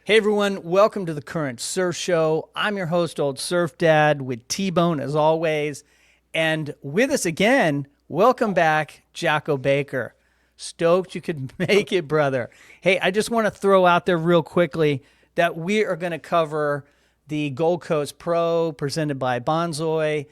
Hey everyone, welcome to the Current Surf Show. I'm your host, Old Surf Dad, with TBone as always. And with us again, welcome back, Jacko Baker. Stoked you could make it, brother. Hey, I just want to throw out there real quickly that we are going to cover the Gold Coast Pro presented by Bonsoy.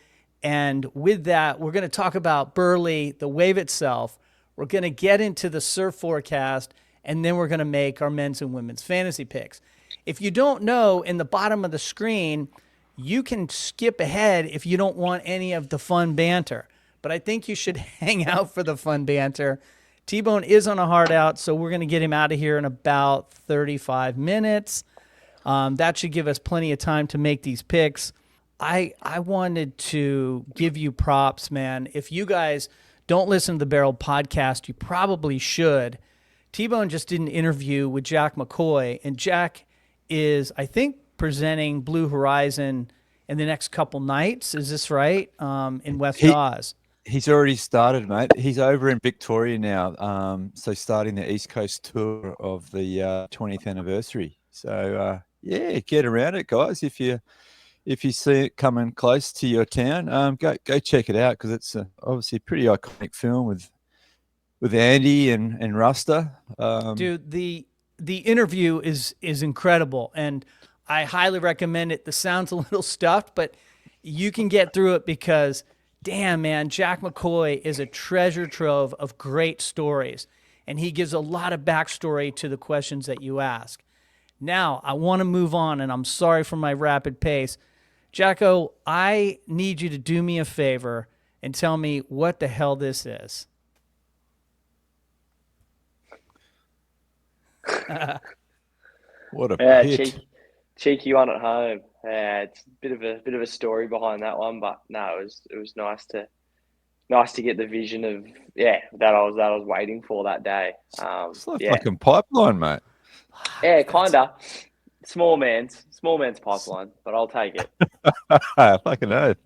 And with that, we're going to talk about Burleigh, the wave itself. We're going to get into the surf forecast, and then we're going to make our men's and women's fantasy picks. If you don't know, in the bottom of the screen, you can skip ahead if you don't want any of the fun banter. But I think you should hang out for the fun banter. TBone is on a hard out, so we're going to get him out of here in about 35 minutes. That should give us plenty of time to make these picks. I wanted to give you props, man. If you guys don't listen to the Barrel podcast, you probably should. TBone just did an interview with Jack McCoy, and Jack is, I think, presenting Blue Horizon in the next couple nights. Is this right? In West Oz. He's already started, mate. He's over in Victoria now. So starting the East Coast tour of the 20th anniversary. So yeah, get around it, guys. If you see it coming close to your town, go check it out, because it's obviously a pretty iconic film with Andy and Rusta. Dude, the interview is incredible, and I highly recommend it. The sound's a little stuffed, but you can get through it because, damn, man, Jack McCoy is a treasure trove of great stories, and he gives a lot of backstory to the questions that you ask. Now, I want to move on, and I'm sorry for my rapid pace. Jacko, I need you to do me a favor and tell me what the hell this is. What a hit. Cheeky one at home. Yeah, it's a bit of a story behind that one, but no, it was nice to get the vision of that I was waiting for that day. It's like fucking pipeline, mate. Yeah, kinda. Small man's pipeline, but I'll take it. Fucking oath.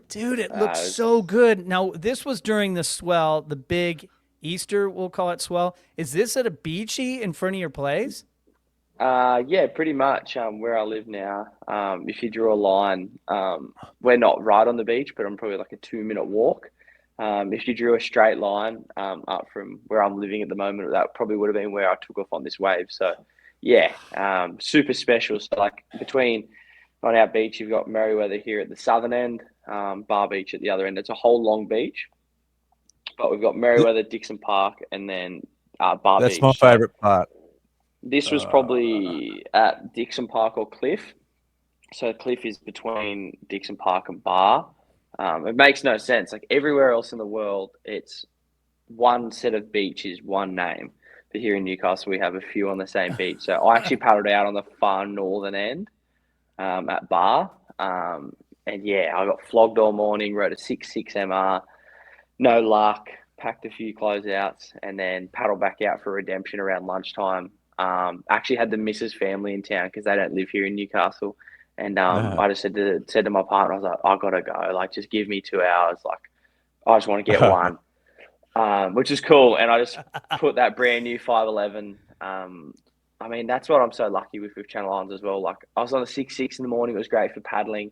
Dude, it looks so good. Now, this was during the swell, the big Easter, we'll call it swell. Is this at a beachy in front of your place? Yeah, pretty much. Where I live now, if you drew a line, we're not right on the beach, but I'm probably like a 2-minute walk. If you drew a straight line up from where I'm living at the moment, that probably would have been where I took off on this wave. So, yeah, super special. So, like, between on our beach, you've got Merriweather here at the southern end, Bar Beach at the other end. It's a whole long beach, but we've got Merriweather, Dixon Park, and then Bar Beach. That's my favourite part. This was probably at Dixon Park or Cliff. So Cliff is between Dixon Park and Bar. It makes no sense. Like, everywhere else in the world, it's one set of beaches, one name. But here in Newcastle, we have a few on the same beach. So I actually paddled out on the far northern end at Bar. And yeah, I got flogged all morning, rode a 6.6 MR, no luck, packed a few closeouts, and then paddled back out for redemption around lunchtime. Actually had the missus family in town because they don't live here in Newcastle. And I just said to my partner, I was like, I gotta go. Like, just give me 2 hours. Like, I just want to get one, which is cool. And I just put that brand new 511. I mean, that's what I'm so lucky with Channel Islands as well. Like, I was on a 6.6 in the morning. It was great for paddling.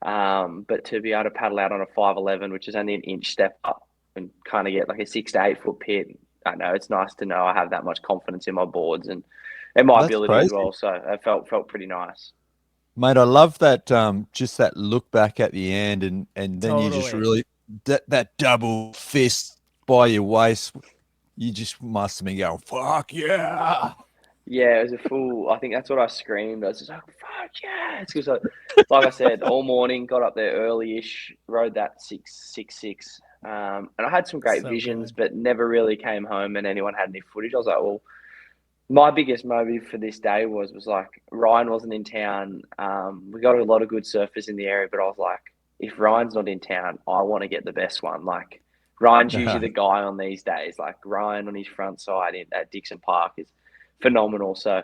But to be able to paddle out on a 511, which is only an inch step up, and kind of get like a 6 to 8 foot pit, I know it's nice to know I have that much confidence in my boards and my ability as well. So it felt pretty nice. Mate, I love that just that look back at the end, and then Totally. you just really that double fist by your waist. You just must have been going, fuck yeah. Yeah, it was a full. I think that's what I screamed. I was just like, fuck yeah. It's because, like I said, all morning, got up there early-ish, rode that 6.6. And I had some great visions, but never really came home and anyone had any footage. I was like, well, my biggest motive for this day was like, Ryan wasn't in town. We got a lot of good surfers in the area, but I was like, if Ryan's not in town, I want to get the best one. Like, Ryan's usually the guy on these days. Like, Ryan on his front side at Dixon Park is phenomenal. So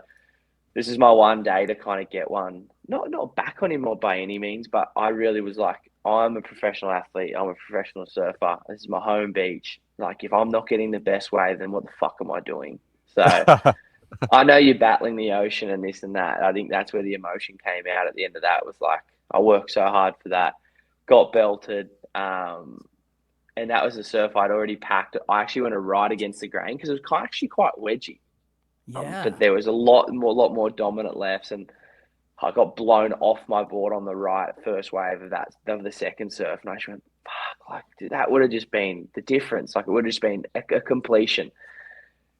this is my one day to kind of get one. Not back on him or by any means, but I really was like, I'm a professional athlete. I'm a professional surfer. This is my home beach. Like, if I'm not getting the best wave, then what the fuck am I doing? So I know you're battling the ocean and this and that. I think that's where the emotion came out at the end of that. It was like, I worked so hard for that, got belted. And that was the surf I'd already packed. I actually went to ride against the grain because it was actually quite wedgy. Yeah. But there was a lot more dominant lefts, and I got blown off my board on the right first wave of the second surf, and I just went, "Fuck!" Like dude, that would have just been the difference. Like it would have just been a completion.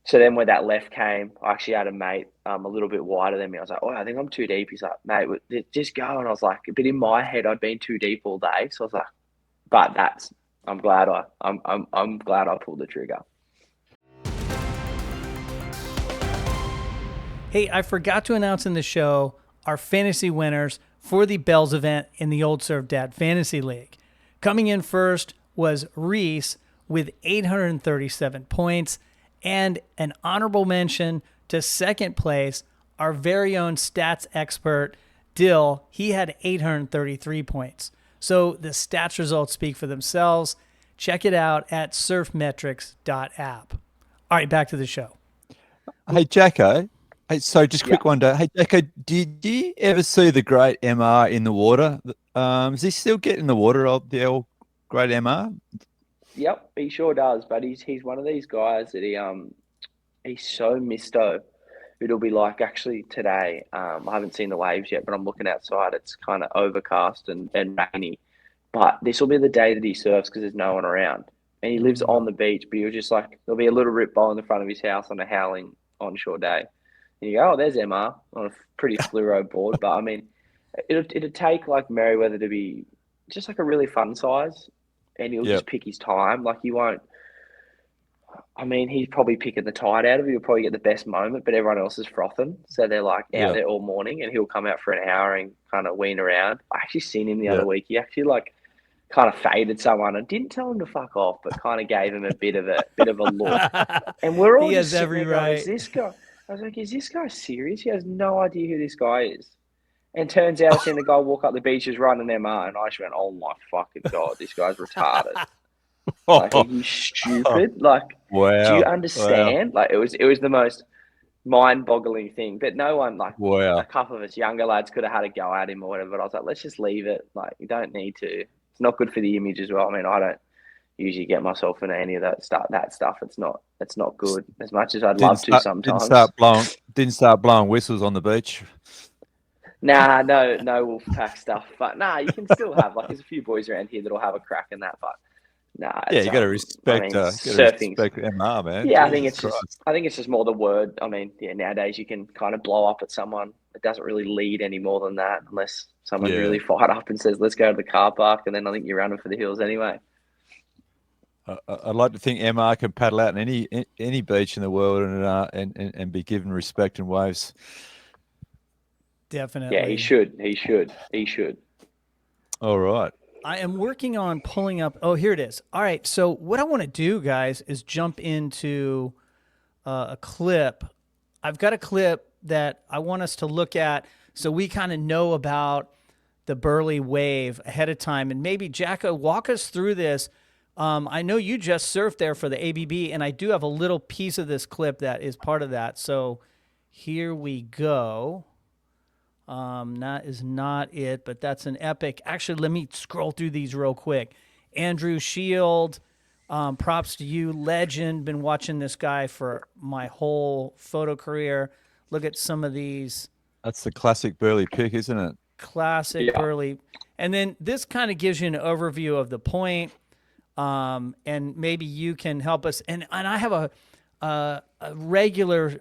So then when that left came, I actually had a mate a little bit wider than me. I was like, "Oh, I think I'm too deep." He's like, "Mate, just go." And I was like, but in my head, I'd been too deep all day. So I was like, "But I'm glad I'm glad I pulled the trigger." Hey, I forgot to announce in the show our fantasy winners for the Bells event in the Old Surf Dad Fantasy League. Coming in first was Reese with 837 points, and an honorable mention to second place, our very own stats expert, Dill. He had 833 points. So the stats results speak for themselves. Check it out at surfmetrics.app. All right, back to the show. Hey, Jacko. Hey, so just quick Yeah. one. Hey, Jacko, did you ever see the great MR in the water? Is he still getting the water of the old great MR? Yep, he sure does. But he's one of these guys that he's so misto. It'll be like actually today. I haven't seen the waves yet, but I'm looking outside. It's kind of overcast and rainy. But this will be the day that he surfs because there's no one around. And he lives on the beach, but you're just like, there'll be a little rip bowl in the front of his house on a howling onshore day. And you go, oh, there's MR on a pretty fluoro board. But I mean, it'd take like Merriweather to be just like a really fun size, and he'll Yep. just pick his time. Like he won't. I mean, he's probably picking the tide out of it. He'll probably get the best moment, but everyone else is frothing. So they're like out Yep. there all morning, and he'll come out for an hour and kind of wean around. I actually seen him the other Yep. week. He actually like kind of faded someone and didn't tell him to fuck off, but kind of gave him a bit of a look. And we're all He just has sitting every there going, right. "Is this guy?" I was like, "Is this guy serious? He has no idea who this guy is." And turns out I seen the guy walk up the beach just running MR, and I just went, "Oh my fucking god, this guy's retarded! Like, are you stupid? Like, do you Wow. understand?" Like, it was the most mind-boggling thing. But no one, like, Wow. a couple of us younger lads could have had a go at him or whatever. But I was like, let's just leave it. Like, you don't need to. It's not good for the image as well. I mean, I don't usually get myself into any of that stuff. It's not good. As much as I'd love to sometimes. Didn't start blowing whistles on the beach. Nah, no Wolfpack stuff. But nah, you can still have like there's a few boys around here that'll have a crack in that. But nah, Yeah, it's you got to I respect. mean, Got to surfing's. respect MR, man. Yeah, Jesus I think it's just more the word. I mean, yeah, nowadays you can kind of blow up at someone. It doesn't really lead any more than that, unless someone's Yeah. really fired up and says, "Let's go to the car park," and then I think you're running for the hills anyway. I'd like to think MR can paddle out in any beach in the world and be given respect and waves. Definitely. Yeah, he should. All right. I am working on pulling up. Oh, here it is. All right. So what I want to do, guys, is jump into a clip. I've got a clip that I want us to look at so we kind of know about the Burleigh wave ahead of time. And maybe, Jacko, walk us through this. I know you just surfed there for the ABB, and I do have a little piece of this clip that is part of that. So here we go. That is not it, but that's an epic. Actually, let me scroll through these real quick. Andrew Shield, props to you, legend. Been watching this guy for my whole photo career. Look at some of these. That's the classic Burleigh pick, isn't it? Classic Burleigh. And then this kind of gives you an overview of the point, and maybe you can help us. And I have a regular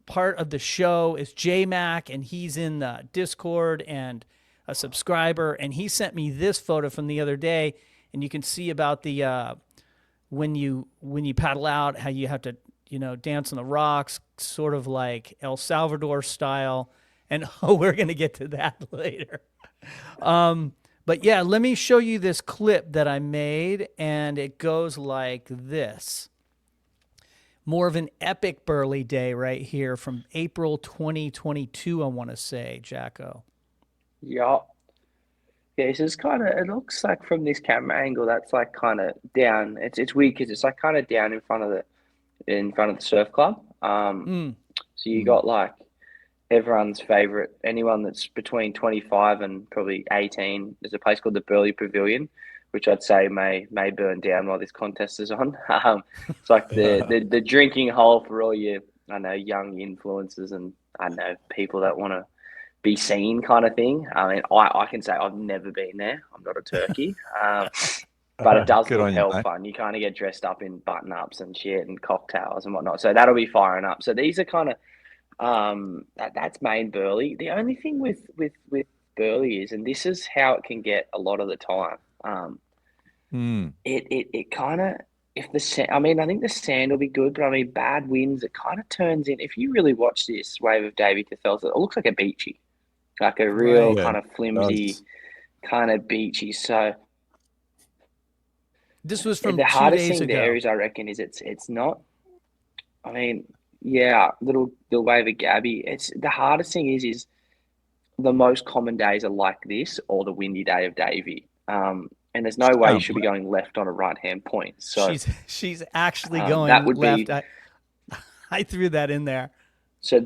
part of the show is J-Mac, and he's in the Discord and a subscriber, and he sent me this photo from the other day, and you can see about the when you paddle out, how you have to dance on the rocks, sort of like El Salvador style, and we're gonna get to that later. But yeah, let me show you this clip that I made, and it goes like this. More of an epic Burleigh day right here from April 2022, I want to say, Jacko. Yeah. Yeah, so it's kind of, it looks like from this camera angle, that's like kind of down. It's weird because it's like kind of down in front of the surf club. So you got like everyone's favorite, anyone that's between 25 and probably 18. There's a place called the Burleigh Pavilion, which I'd say may burn down while this contest is on. It's like the drinking hole for all your, I know, young influencers and I know people that want to be seen kind of thing. I mean, I can say I've never been there. I'm not a turkey. But it does look hell fun. You kind of get dressed up in button ups and shit and cocktails and whatnot. So that'll be firing up. So these are kind of that's main Burleigh. The only thing with Burleigh is, and this is how it can get a lot of the time. It kind of, if the sand, I mean, I think the sand will be good, but I mean, bad winds, it kind of turns in. If you really watch this wave of Davy Cathels, it looks like a beachy, like a real kind of flimsy, kind of beachy. So. This was from the 2 hardest days thing ago. there is, I reckon, is it's not. I mean, yeah, the wave of Gabby. It's the hardest thing is the most common days are like this or the windy day of Davy. And there's no way you should be going left on a right hand point. So she's actually going that would left. Be, I threw that in there. So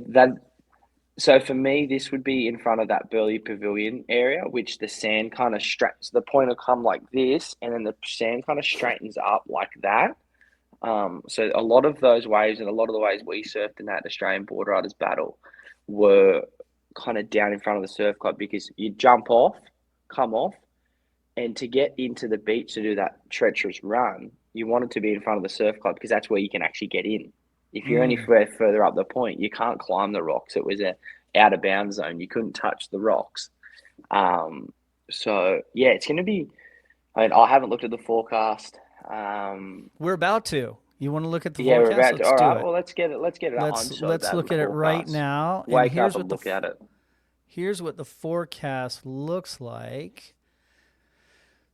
for me, this would be in front of that Burleigh Pavilion area, which the sand kind of straightens. The point will come like this, and then the sand kind of straightens up like that. So a lot of those waves and a lot of the waves we surfed in that Australian Board Riders Battle were kind of down in front of the surf club because you jump off, come off, and to get into the beach to do that treacherous run, you wanted to be in front of the surf club because that's where you can actually get in. If you're any further up the point, you can't climb the rocks. It was a out of bounds zone. You couldn't touch the rocks. So yeah, it's going to be. I mean, I haven't looked at the forecast. We're about to. You want to look at the forecast? We're about to. All right. Well, let's get it. Let's get it. Let's look at it right now. Wake up and look at it. Here's what the forecast looks like.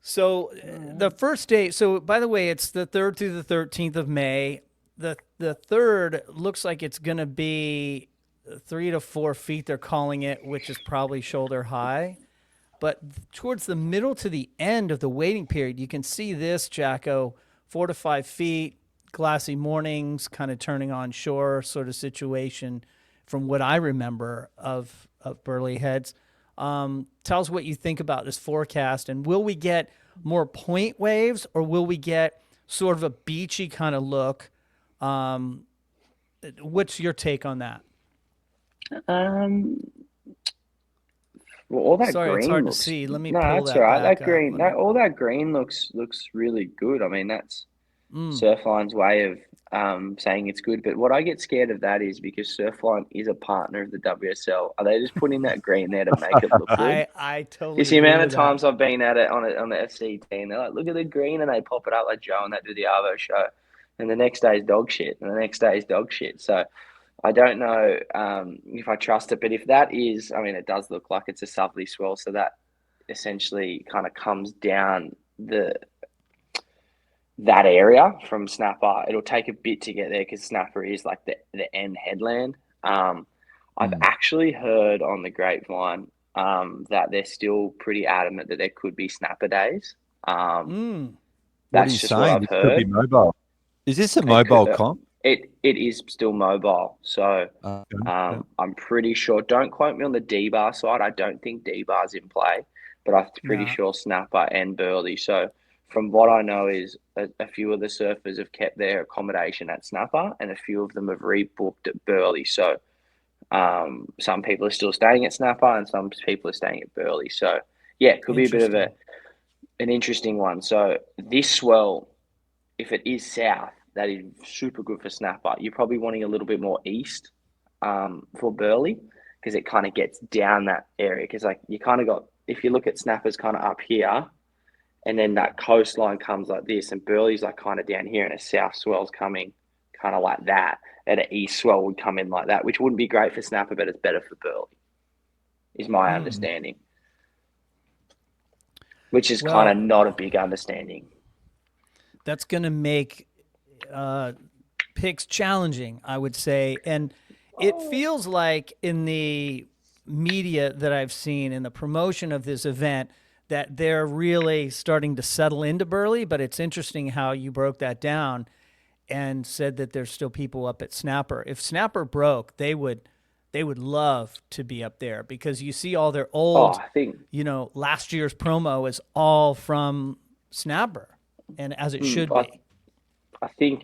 So the first day. So by the way, it's the 3rd through the 13th of May. The 3rd looks like it's going to be 3 to 4 feet, they're calling it, which is probably shoulder high. But towards the middle to the end of the waiting period, you can see this, Jacko, 4 to 5 feet, glassy mornings, kind of turning on shore sort of situation from what I remember of Burleigh Heads. Tell us what you think about this forecast, and will we get more point waves or will we get sort of a beachy kind of look? What's your take on that? Well, all that Sorry, green it's hard looks, to see. Let me no, pull that's that all right. back That green, up. all that green looks really good. I mean, that's Surfline's way of saying it's good. But what I get scared of that is because Surfline is a partner of the WSL. Are they just putting that green there to make it look good? I totally. It's the amount of times I've been at it on the FCT, and they're like, "Look at the green," and they pop it up like Joe and they do the Arvo show, and the next day is dog shit, and the next day is dog shit. So I don't know if I trust it, but if that is, I mean, it does look like it's a southerly swell, so that essentially kind of comes down that area from Snapper. It'll take a bit to get there because Snapper is like the end headland. I've actually heard on the grapevine that they're still pretty adamant that there could be Snapper days. What are That's you just saying? what I've It heard. could be mobile. Is this a mobile comp? It is still mobile, so I'm pretty sure. Don't quote me on the D-bar side. I don't think D-bar's in play, but I'm pretty sure Snapper and Burleigh. So from what I know is a few of the surfers have kept their accommodation at Snapper, and a few of them have rebooked at Burleigh. So some people are still staying at Snapper, and some people are staying at Burleigh. So yeah, it could be a bit of an interesting one. So this swell, if it is south, that is super good for Snapper. You're probably wanting a little bit more east for Burleigh because it kind of gets down that area. Because like you kind of got, if you look at Snappers kind of up here, and then that coastline comes like this, and Burleigh's like kind of down here, and a south swell's coming kind of like that, and an east swell would come in like that, which wouldn't be great for Snapper, but it's better for Burleigh, is my understanding. Which is kind of not a big understanding. That's going to make picks challenging, I would say. And it feels like in the media that I've seen in the promotion of this event that they're really starting to settle into Burleigh, but it's interesting how you broke that down. and said that there's still people up at Snapper. If Snapper broke, they would love to be up there because you see all their old, I think last year's promo is all from Snapper, and as it should be. I think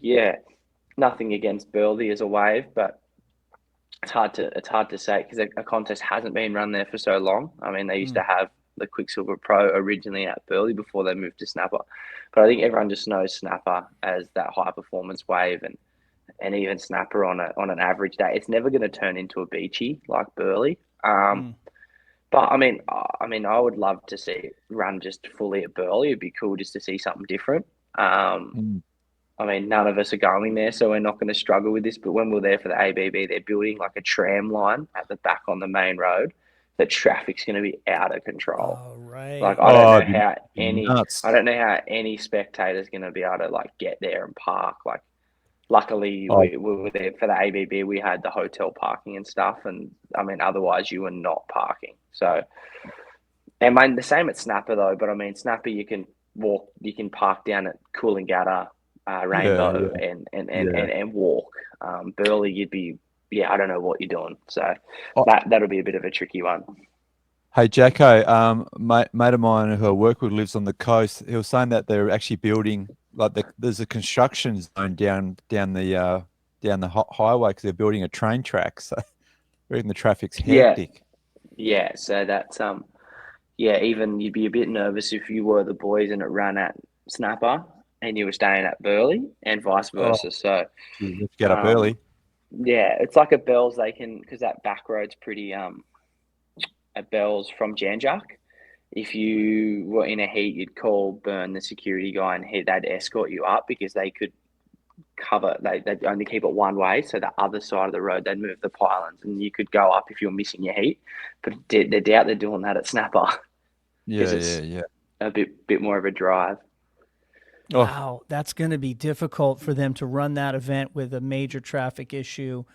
nothing against Burleigh as a wave, but it's hard to say because a contest hasn't been run there for so long. I mean, they used to have the Quicksilver Pro originally at Burleigh before they moved to Snapper, but I think everyone just knows Snapper as that high performance wave, and even Snapper on an average day, it's never going to turn into a beachy like Burleigh. But I mean, I would love to see it run just fully at Burleigh. It'd be cool just to see something different. I mean, none of us are going there, so we're not going to struggle with this. But when we're there for the ABB, they're building like a tram line at the back on the main road. The traffic's going to be out of control. Oh, right. Like I don't know how any spectator's going to be able to like get there and park. Like, luckily we were there for the ABB. We had the hotel parking and stuff, and I mean, otherwise you were not parking. So, and I mean, the same at Snapper though. But I mean, Snapper you can park down at Coolangatta. Rainbow and walk. Burleigh, you'd be I don't know what you're doing. So that'll be a bit of a tricky one. Hey Jacko, mate of mine who I work with lives on the coast. He was saying that they're actually building there's a construction zone down the highway because they're building a train track. So even the traffic's hectic. Yeah. So that's even you'd be a bit nervous if you were the boys and it ran at Snapper and you were staying at Burleigh and vice versa. So let's get up early. Yeah, it's like at Bells because that back road's pretty at Bells from Janjak. If you were in a heat, you'd call Burn, the security guy, and they'd escort you up because they could cover. They'd only keep it one way, so the other side of the road they'd move the pylons, and you could go up if you were missing your heat. But they doubt they're doing that at Snapper. Yeah. A bit more of a drive. Wow, that's going to be difficult for them to run that event with a major traffic issue.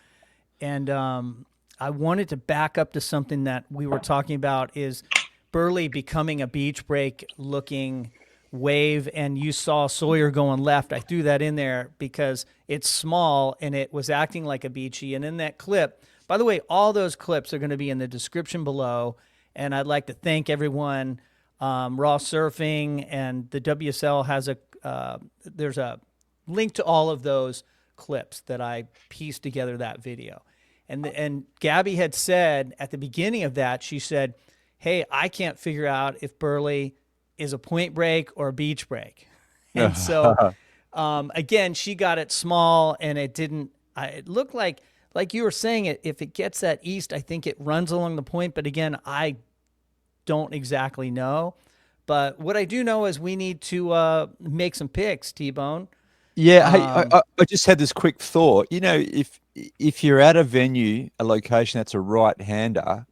And I wanted to back up to something that we were talking about is Burleigh becoming a beach break looking wave, and you saw Sawyer going left. I threw that in there because it's small and it was acting like a beachy. And in that clip, by the way, all those clips are going to be in the description below. And I'd like to thank everyone. Raw Surfing and the WSL has there's a link to all of those clips that I pieced together that video. And Gabby had said at the beginning of that, she said, hey, I can't figure out if Burleigh is a point break or a beach break. And so, again, she got it small and it looked like you were saying if it gets that east, I think it runs along the point. But again, I don't exactly know. But what I do know is we need to make some picks, TBone. Yeah, hey, I just had this quick thought. You know, if you're at a venue, a location that's a right-hander,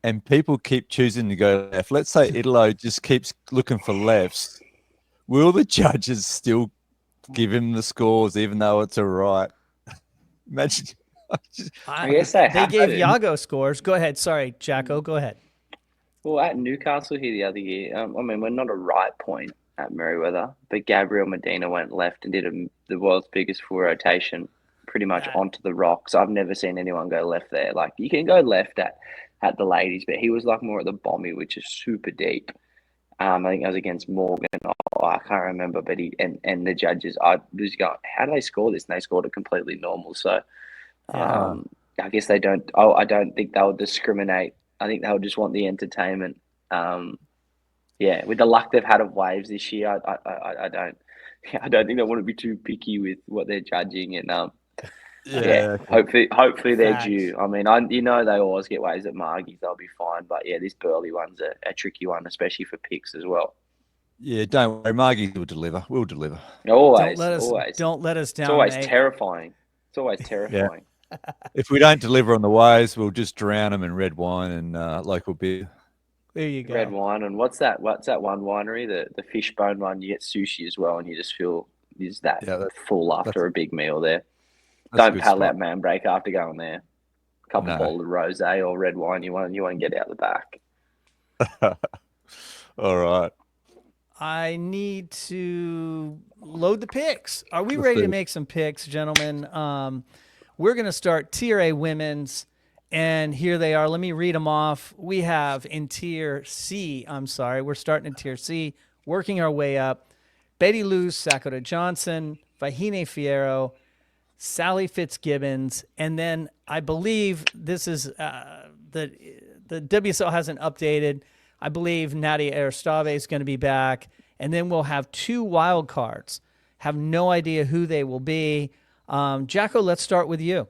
and people keep choosing to go left, let's say Italo just keeps looking for lefts, will the judges still give him the scores even though it's a right? Imagine. I guess they gave Iago scores. Go ahead. Sorry, Jacko. Go ahead. Well, at Newcastle here the other year, I mean, we're not a right point at Merriweather, but Gabriel Medina went left and did the world's biggest full rotation pretty much onto the rocks. I've never seen anyone go left there. Like, you can go left at the ladies, but he was like more at the bomby, which is super deep. I think I was against Morgan. I can't remember, but and the judges, I was going, how do they score this? And they scored it completely normal. So I guess they don't. I don't think they'll discriminate. I think they'll just want the entertainment. With the luck they've had of waves this year, I don't think they want to be too picky with what they're judging. And hopefully they're due. I mean, they always get waves at Margie's, they'll be fine. But yeah, this Burleigh one's a tricky one, especially for picks as well. Yeah, don't worry, Margie's will deliver. We'll deliver. Always. Don't let us down. It's always mate. terrifying. It's always terrifying. If we don't deliver on the waves, we'll just drown them in red wine and local beer. There you go. Red wine. And what's that one winery? The Fishbone one. You get sushi as well, and you just feel full after a big meal there. Don't paddle out man break after going there. A couple bottles of rosé or red wine. You won't get out the back. All right. I need to load the picks. Are we Let's ready do to it. make some picks, gentlemen? We're going to start Tier A women's, and here they are. Let me read them off. We have in Tier C, we're starting in Tier C, working our way up. Betty Lou Sakota Johnson, Vahine Fierro, Sally Fitzgibbons, and then I believe this is the WSL hasn't updated. I believe Nadia Aristave is going to be back, and then we'll have 2 wild cards. Have no idea who they will be. Jacko, let's start with you.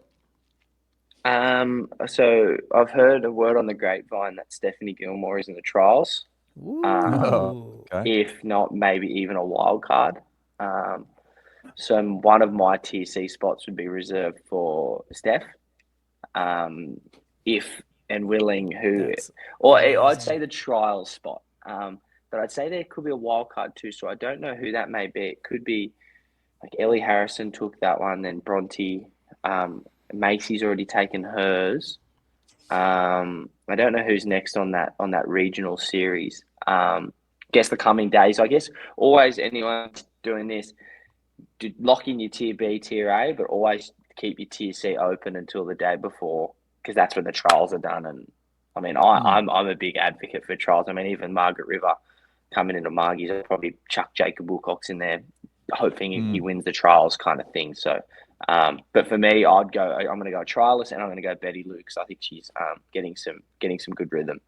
So I've heard a word on the grapevine that Stephanie Gilmore is in the trials. Ooh. Okay. If not, maybe even a wild card. So one of my Tier C spots would be reserved for Steph. If and willing, That's I'd amazing. say the trial spot. But I'd say there could be a wild card too. So I don't know who that may be. It could be like Ellie Harrison took that one, then Bronte. Macy's already taken hers. I don't know who's next on that regional series. Guess the coming days. I guess always anyone doing this, lock in your Tier B, Tier A, but always keep your Tier C open until the day before, because that's when the trials are done. And I mean, I'm a big advocate for trials. I mean, even Margaret River coming into Margie's, I'll probably chuck Jacob Wilcox in there, hoping he wins the trials kind of thing. So, but for me, I'm going to go trialist, and I'm going to go Betty Lou, because I think she's getting some good rhythm.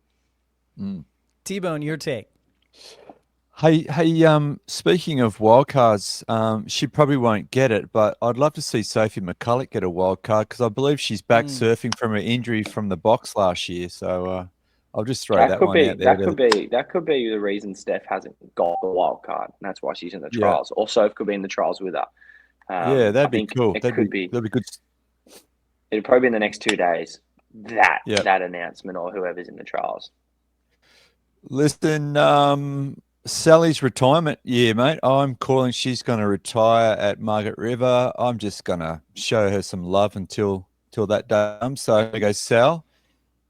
TBone, your take. Hey, speaking of wildcards, she probably won't get it, but I'd love to see Sophie McCulloch get a wild card, because I believe she's back surfing from her injury from the box last year. So I'll just throw that one out there. That could be the reason Steph hasn't got the wild card, and that's why she's in the trials. Also, it could be in the trials with her. Yeah, that'd be cool. That'd be good. It'll probably be in the next 2 days. That announcement, or whoever's in the trials. Listen, Sally's retirement year, mate. I'm calling she's going to retire at Margaret River. I'm just going to show her some love until that day comes. So I'm going to go Sal,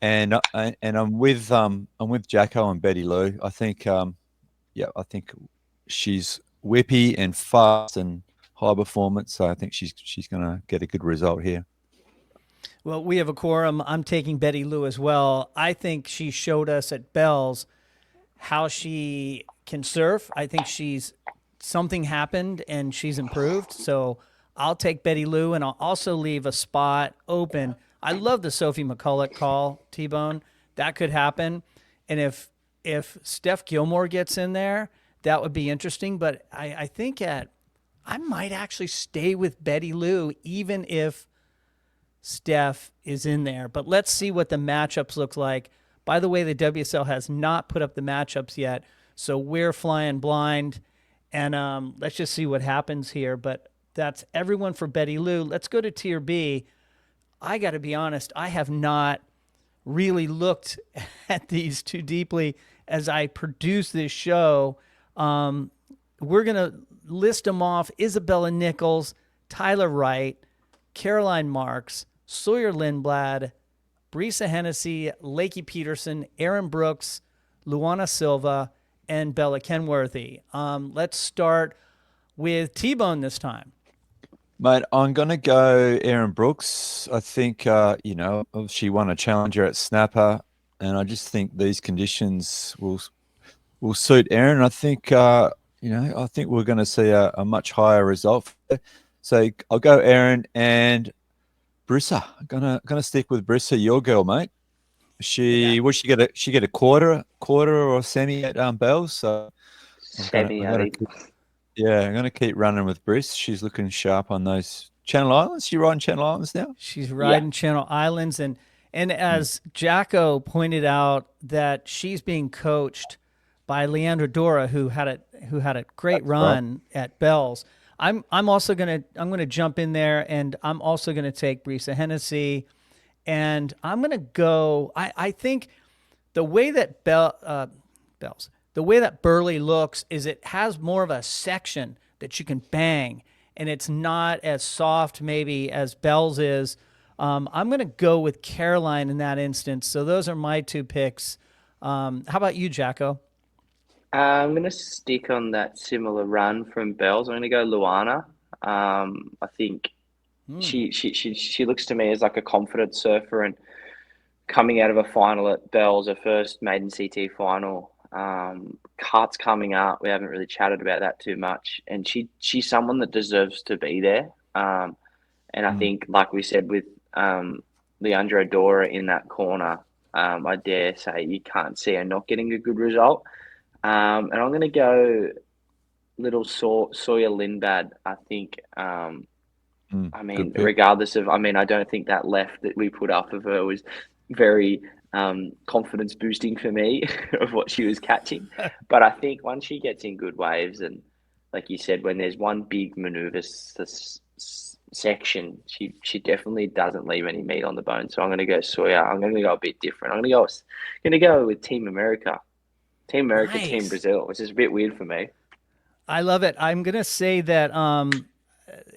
and I'm with Jacko and Betty Lou. I think I think she's whippy and fast and high performance. So I think she's going to get a good result here. Well, we have a quorum. I'm taking Betty Lou as well. I think she showed us at Bell's how she can surf. I think something happened and she's improved. So I'll take Betty Lou, and I'll also leave a spot open. I love the Sophie McCulloch call, TBone. That could happen. And if Steph Gilmore gets in there, that would be interesting. But I think I might actually stay with Betty Lou, even if Steph is in there. But let's see what the matchups look like. By the way, the WSL has not put up the matchups yet, so we're flying blind, and let's just see what happens here. But that's everyone for Betty Lou. Let's go to Tier B. I got to be honest, I have not really looked at these too deeply as I produce this show. We're going to list them off: Isabella Nichols, Tyler Wright, Caroline Marks, Sawyer Lindblad, Brisa Hennessy, Lakey Peterson, Aaron Brooks, Luana Silva, and Bella Kenworthy. Let's start with TBone this time. Mate, I'm going to go Aaron Brooks. I think, she won a challenger at Snapper, and I just think these conditions will suit Aaron. I think, I think we're going to see a much higher result. So I'll go Aaron and Brisa. I'm gonna stick with Brisa, your girl, mate. She get a quarter or semi at Bells. So Semi, I think. I'm gonna keep running with Briss. She's looking sharp on those Channel Islands. She riding Channel Islands now? She's riding Channel Islands, and as Jacko pointed out, that she's being coached by Leandra Dora, who had a great run at Bells. I'm gonna jump in there, and I'm also gonna take Brisa Hennessy, and I'm gonna go. I think the way that the way that Burleigh looks is it has more of a section that you can bang, and it's not as soft maybe as Bells is. I'm gonna go with Caroline in that instance. So those are my two picks. How about you, Jacko? I'm gonna stick on that similar run from Bells. I'm gonna go Luana. I think she looks to me as like a confident surfer, and coming out of a final at Bells, her first maiden CT final. Kart's coming up. We haven't really chatted about that too much, and she's someone that deserves to be there. And I think, like we said, with Leandro Dora in that corner, I dare say you can't see her not getting a good result. And I'm going to go little Sawyer Lindblad. I think. I mean, Good pick. regardless of, I mean, I don't think that left that we put up of her was very confidence boosting for me of what she was catching. But I think once she gets in good waves, and like you said, when there's one big maneuver section, she definitely doesn't leave any meat on the bone. So I'm going to go Sawyer. I'm going to go a bit different. I'm going to go with Team America, Team Nice. Brazil, which is a bit weird for me. I love it. I'm gonna say that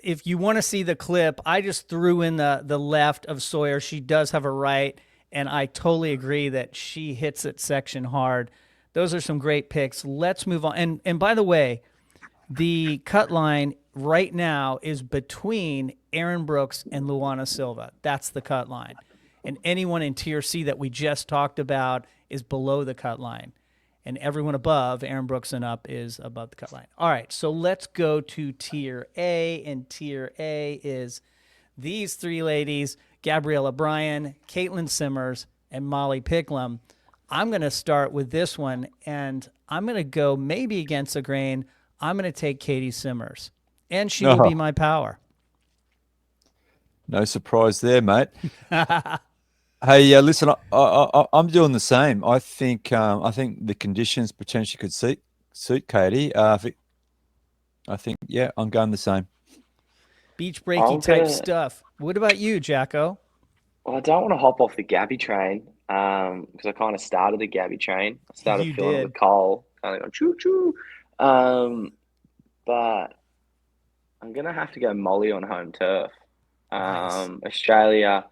if you want to see the clip, I just threw in the left of Sawyer. She does have a right, and I totally agree that she hits it section hard. Those are some great picks. Let's move on. And by the way, the cut line right now is between Aaron Brooks and Luana Silva. That's the cut line. And anyone in tier C that we just talked about is below the cut line. And everyone above, Aaron Brooks and up, is above the cut line. All right, so let's go to tier A. And tier A is these three ladies, GABRIELA BRYAN, Caitlin Simmers, and Molly Picklum. I'm going to start with this one, and I'm going to go maybe against the grain. I'm going to take Katie Simmers, and she will be my power. No surprise there, mate. Hey, listen, I'm doing the same. I think the conditions potentially could suit Katie. I think, yeah, I'm going the same. Beach breaky type stuff. What about you, Jacko? Well, I don't want to hop off the Gabby train because I kind of started the Gabby train. I started You filling it did. with coal, kind of going choo choo. But I'm gonna have to go Molly on home turf. Nice. Australia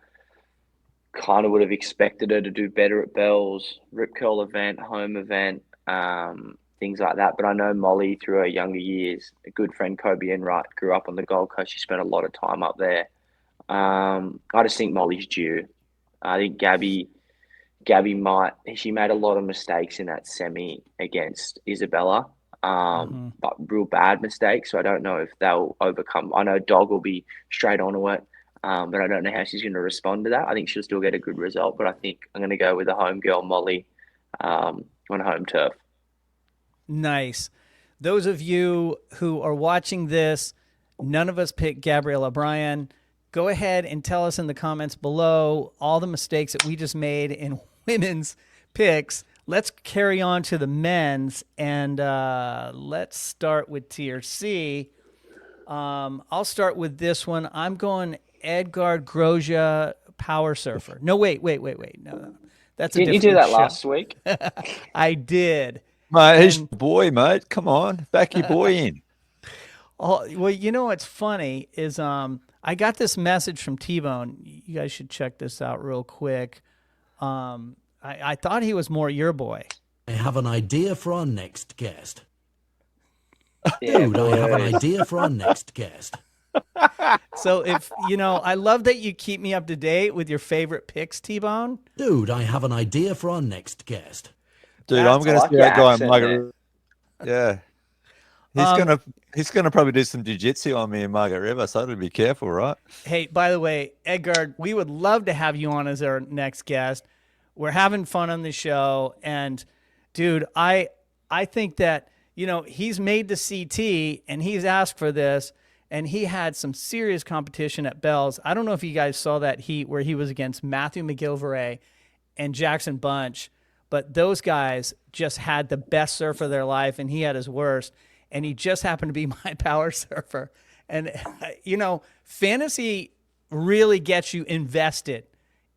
kind of would have expected her to do better at Bells, Rip Curl event, home event, things like that. But I know Molly through her younger years, a good friend Kobe Enright grew up on the Gold Coast. She spent a lot of time up there. I just think Molly's due. I think Gabby she made a lot of mistakes in that semi against Isabella, but real bad mistakes. So I don't know if they'll overcome. I know Dog will be straight onto it, but I don't know how she's going to respond to that. I think she'll still get a good result, but I think I'm going to go with the home girl, Molly, on home turf. Nice. Those of you who are watching this, none of us picked GABRIELA BRYAN. Go ahead and tell us in the comments below all the mistakes that we just made in women's picks. Let's carry on to the men's, and let's start with tier C. I'll start with this one. I'm going Edgard Grosjean, power surfer. No, wait. No. That's a Didn't you different do that show. last week? I did. Mate, he's your boy, mate. Come on, back your boy in. Oh, well, you know what's funny is I got this message from TBone. You guys should check this out real quick. I thought he was more your boy. I have an idea for our next guest. Yeah, Dude, I have an idea for our next guest. So if, I love that you keep me up to date with your favorite picks, TBone. Dude, I have an idea for our next guest. Dude, I'm going to see that guy in Margaret. Yeah. He's gonna probably do some jiu-jitsu on me in Margaret River, so I'd be careful, right? Hey, by the way, Edgard, we would love to have you on as our next guest. We're having fun on the show, and dude, I think that he's made the CT and he's asked for this, and he had some serious competition at Bells. I don't know if you guys saw that heat where he was against Matthew McGilvray and Jackson Bunch, but those guys just had the best surf of their life, and he had his worst. And he just happened to be my power surfer. And, fantasy really gets you invested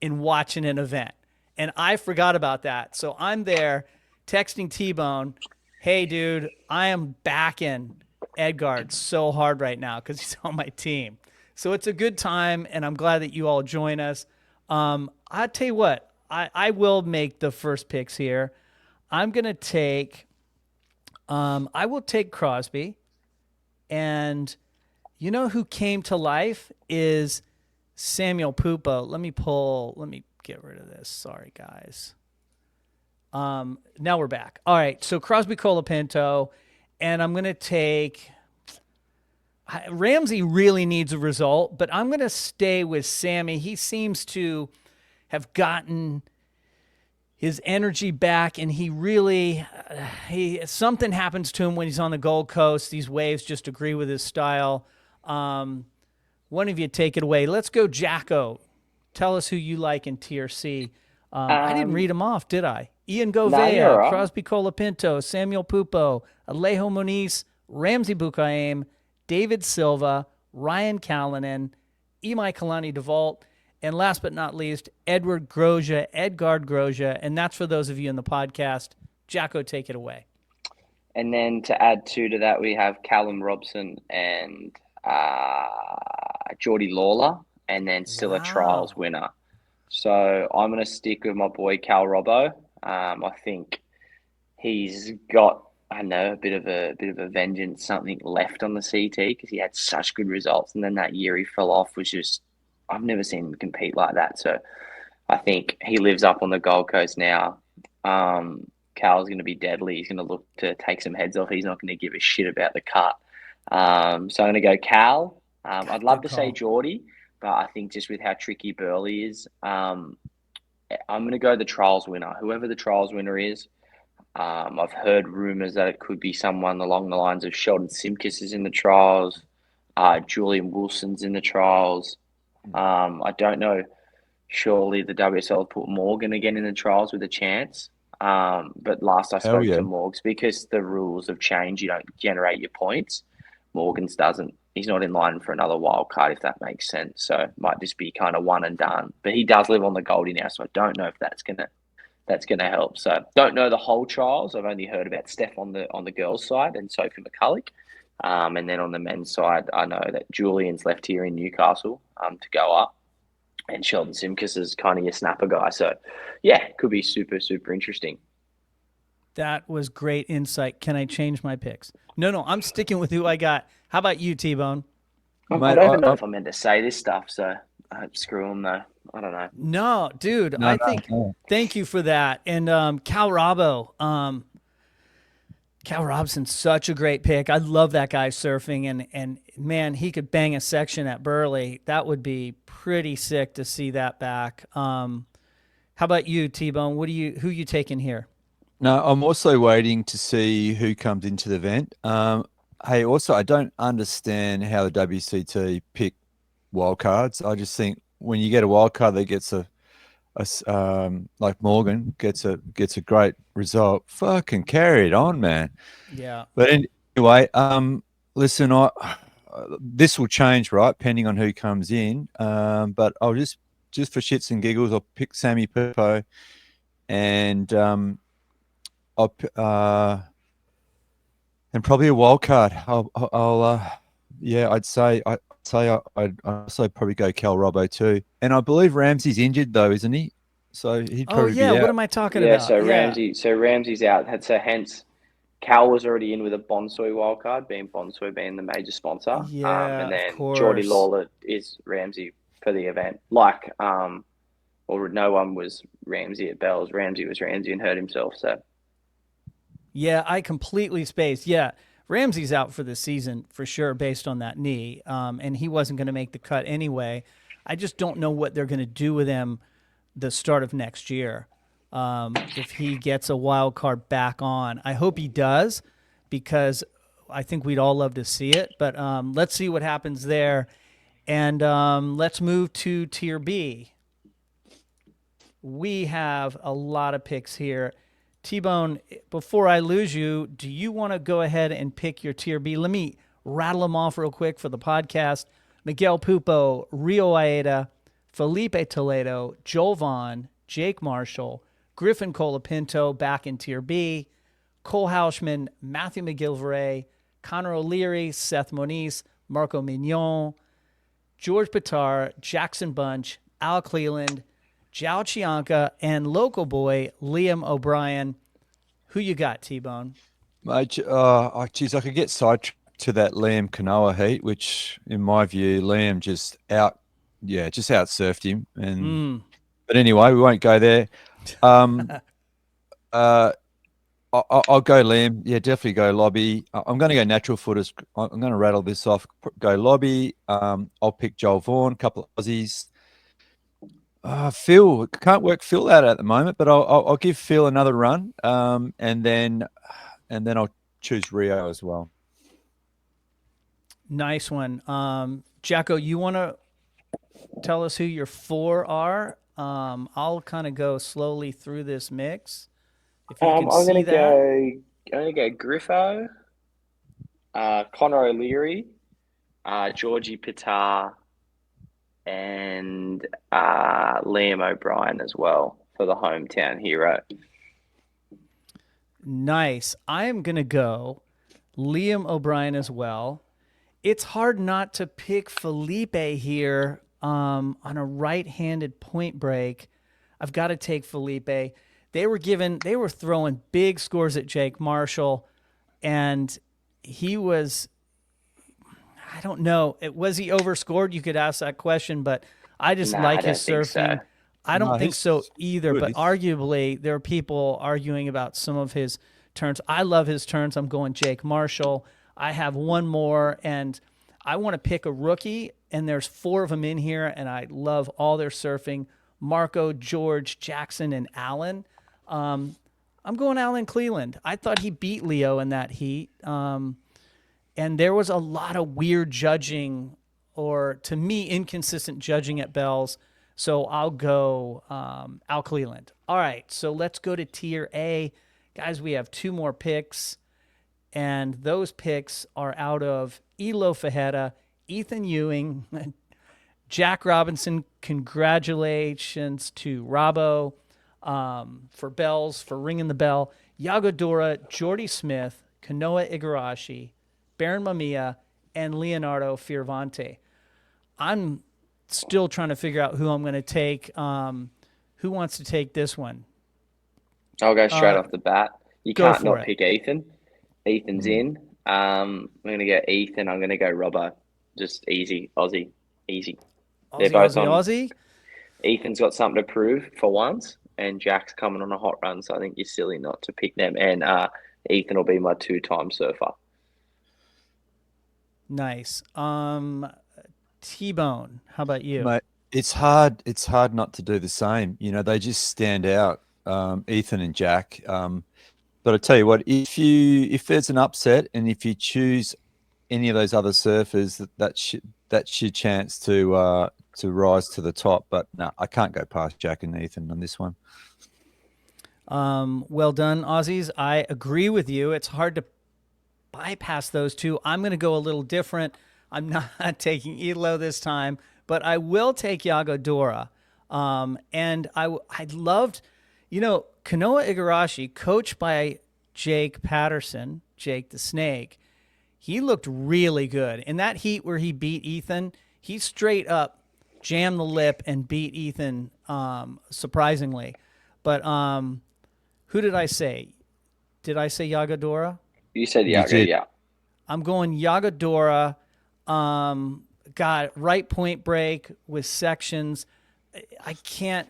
in watching an event. And I forgot about that. So I'm there texting TBone, hey, dude, I am backing Edgard so hard right now because he's on my team. So it's a good time, and I'm glad that you all join us. I'll tell you what, I will make the first picks here. I'm going to take I will take Crosby. And you know who came to life is Samuel Pupo. Let me get rid of this. Sorry, guys. Now we're back. All right, so Crosby Colapinto, and I'm going to take... Ramsey really needs a result, but I'm going to stay with Sammy. He seems to have gotten his energy back, and he really, something happens to him when he's on the Gold Coast. These waves just agree with his style. One of you take it away. Let's go, Jacko. Tell us who you like in Tier C. I didn't read them off, did I? Ian Govea, you're right. Crosby Colapinto, Samuel Pupo, Alejo Moniz, Ramsey Bukaim, David Silva, Ryan Callanan, Imai Kalani DeVault, and last but not least, Edgard Grosjean. And that's for those of you in the podcast. Jacko, take it away. And then to add two to that, we have Callum Robson and Geordie Lawler, and then still a trials winner. So I'm going to stick with my boy Cal Robbo. I think he's got, I don't know, a bit of a vengeance, something left on the CT because he had such good results, and then that year he fell off was just, I've never seen him compete like that. So I think he lives up on the Gold Coast now. Cal's going to be deadly. He's going to look to take some heads off. He's not going to give a shit about the cut. So I'm going to go Cal. I'd love to say Geordie, but I think just with how tricky Burleigh is, I'm going to go the trials winner. Whoever the trials winner is, I've heard rumours that it could be someone along the lines of Sheldon Simkis is in the trials, Julian Wilson's in the trials. I don't know. Surely the WSL will put Morgan again in the trials with a chance. But last I spoke to Morgs, because the rules have changed, you don't generate your points. Morgan's doesn't. He's not in line for another wild card, if that makes sense. So it might just be kind of one and done. But he does live on the Goldie now, so I don't know if that's gonna help. So don't know the whole trials. I've only heard about Steph on the girls' side and Sophie McCulloch. And then on the men's side, I know that Julian's left here in Newcastle to go up. And Sheldon Simkis is kind of your snapper guy. So, yeah, could be super, super interesting. That was great insight. Can I change my picks? No, I'm sticking with who I got. How about you, TBone? I don't know if I'm meant to say this stuff, so screw them, though. I don't know. No, dude, I think thank you for that. And Cal Robbo, Cal Robson's such a great pick. I love that guy surfing, and man, he could bang a section at Burleigh. That would be pretty sick to see that back. How about you, TBone? Who you taking here? No, I'm also waiting to see who comes into the event. Hey, also, I don't understand how the WCT pick wild cards. I just think when you get a wild card that gets like Morgan gets a great result, fucking carry it on, man. Yeah. But anyway, listen, this will change, right, depending on who comes in. But I'll just for shits and giggles, I'll pick Sammy Pupo, and and probably a wild card. I'd say I'd also probably go Cal Robbo too. And I believe Ramsey's injured though, isn't he? So he'd probably be out. What am I talking about? Ramsey's out. So hence Cal was already in with a Bonsoy wildcard, Bonsoy being the major sponsor. Yeah, and then of course. Geordie Lawler is Ramsey for the event. Or no one was Ramsey at Bells. Ramsey was Ramsey and hurt himself. So yeah, I completely spaced. Yeah, Ramsey's out for the season for sure based on that knee, and he wasn't going to make the cut anyway. I just don't know what they're going to do with him the start of next year. If he gets a wild card back on, I hope he does, because I think we'd all love to see it. But let's see what happens there, and let's move to Tier B. We have a lot of picks here. TBone, before I lose you, do you want to go ahead and pick your Tier B? Let me rattle them off real quick for the podcast. Miguel Pupo, Rio Aida, Felipe Toledo, Joel Vaughn, Jake Marshall, Griffin Colapinto back in Tier B, Cole Houshman, Matthew McGillivray, Connor O'Leary, Seth Moniz, Marco Mignon, George Pitar, Jackson Bunch, Al Cleland, Zhao Chianca, and local boy Liam O'Brien. Who you got, TBone? Mate, geez, I could get sidetracked to that Liam Kanoa heat, which, in my view, Liam just out surfed him. And but anyway, we won't go there. Um, I'll go Liam. Yeah, definitely go Lobby. I'm going to go natural footers. I'm going to rattle this off. Go Lobby. I'll pick Joel Vaughan, a couple of Aussies. Phil, can't work Phil out at the moment, but I'll give Phil another run. And then I'll choose Rio as well. Nice one. Jacko, you want to tell us who your 4 are? I'll kind of go slowly through this mix. If you can I'm see that. I'm gonna go Griffo, Connor O'Leary, Georgie Pitar, and Liam O'Brien as well for the hometown hero. Nice. I am going to go Liam O'Brien as well. It's hard not to pick Felipe here on a right-handed point break. I've got to take Felipe. They were throwing big scores at Jake Marshall, and he was, I don't know, was he overscored? You could ask that question, but I just like his surfing. I don't think so either, but arguably there are people arguing about some of his turns. I love his turns. I'm going Jake Marshall. I have one more, and I want to pick a rookie, and there's 4 of them in here, and I love all their surfing. Marco, George, Jackson, and Allen. I'm going Alan Cleland. I thought he beat Leo in that heat. And there was a lot of weird judging, or to me, inconsistent judging at Bells. So I'll go Al Cleland. All right, so let's go to Tier A. Guys, we have 2 more picks, and those picks are out of Elo Fajeda, Ethan Ewing, Jack Robinson. Congratulations to Robbo for Bells, for ringing the bell. Yagodora, Jordy Smith, Kanoa Igarashi, Baron Mamiya, and Leonardo Fiervante. I'm still trying to figure out who I'm going to take. Who wants to take this one? I'll go straight off the bat. You can't not pick Ethan. Ethan's in. I'm going to go Ethan. I'm going to go Robbo. Just easy, Aussie. Easy. They're both Aussie. Ethan's got something to prove for once, and Jack's coming on a hot run, so I think you're silly not to pick them. And Ethan will be my 2-time surfer. Nice. TBone, how about you? Mate, it's hard not to do the same. You know, they just stand out, Ethan and Jack. But I tell you what, if there's an upset and if you choose any of those other surfers, that's your chance to rise to the top. But no, I can't go past Jack and Ethan on this one. Well done, Aussies. I agree with you. It's hard to bypass those 2. I'm going to go a little different. I'm not taking Elo this time, but I will take Yagodora. And I loved, Kanoa Igarashi, coached by Jake Patterson, Jake the Snake. He looked really good. In that heat where he beat Ethan, he straight up jammed the lip and beat Ethan, surprisingly. But who did I say? Did I say Yagodora? You said Yago, yeah. I'm going Yagodora. Got right point break with sections. I can't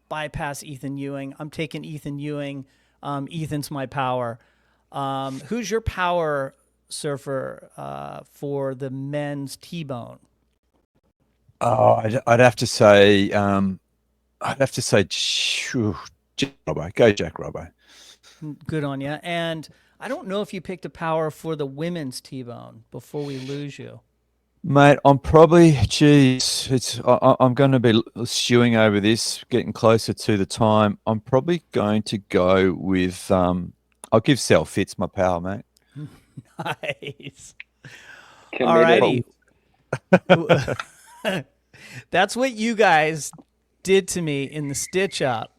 bypass Ethan Ewing. I'm taking Ethan Ewing. Ethan's my power. Who's your power surfer for the men's TBone? Oh, I'd have to say, Robbo. Go Jack Robbo. Good on you. And I don't know if you picked a power for the women's TBone before we lose you. Mate, I'm probably, I'm going to be stewing over this, getting closer to the time. I'm probably going to go with, I'll give Sal Fitz my power, mate. Nice. Committed. Alrighty. That's what you guys did to me in the stitch up,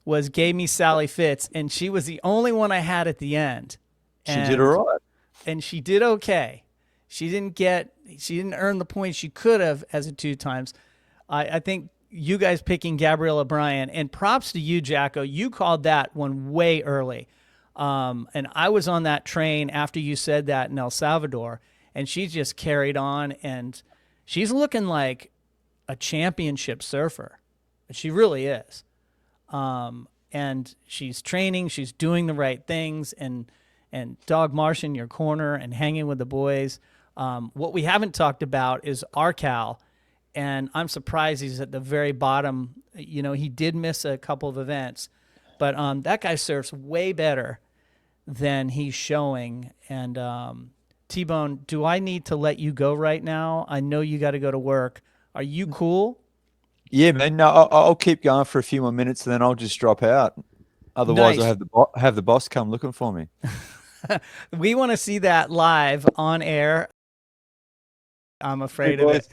was gave me Sally Fitz, and she was the only one I had at the end. She did all right. And she did okay. She didn't earn the points she could have as a 2 times. I think you guys picking GABRIELA BRYAN, and props to you, Jacko. You called that one way early. And I was on that train after you said that in El Salvador, and she just carried on, and she's looking like a championship surfer. She really is. And she's training, she's doing the right things, and Dog Marsh in your corner and hanging with the boys. What we haven't talked about is Arcal, and I'm surprised he's at the very bottom. You know, he did miss a couple of events, but that guy surfs way better than he's showing. And TBone, do I need to let you go right now? I know you got to go to work. Are you cool? Yeah, man. No, I'll keep going for a few more minutes, and then I'll just drop out. Otherwise, Nice. I'll have the boss come looking for me. We want to see that live on air. I'm afraid of it.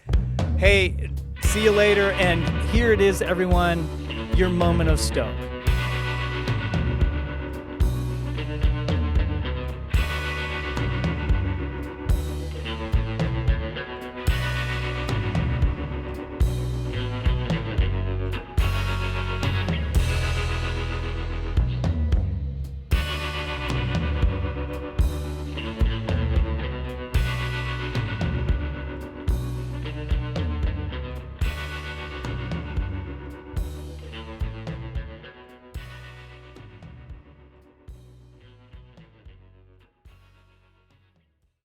Hey, see you later. And here it is, everyone, your moment of Stoke.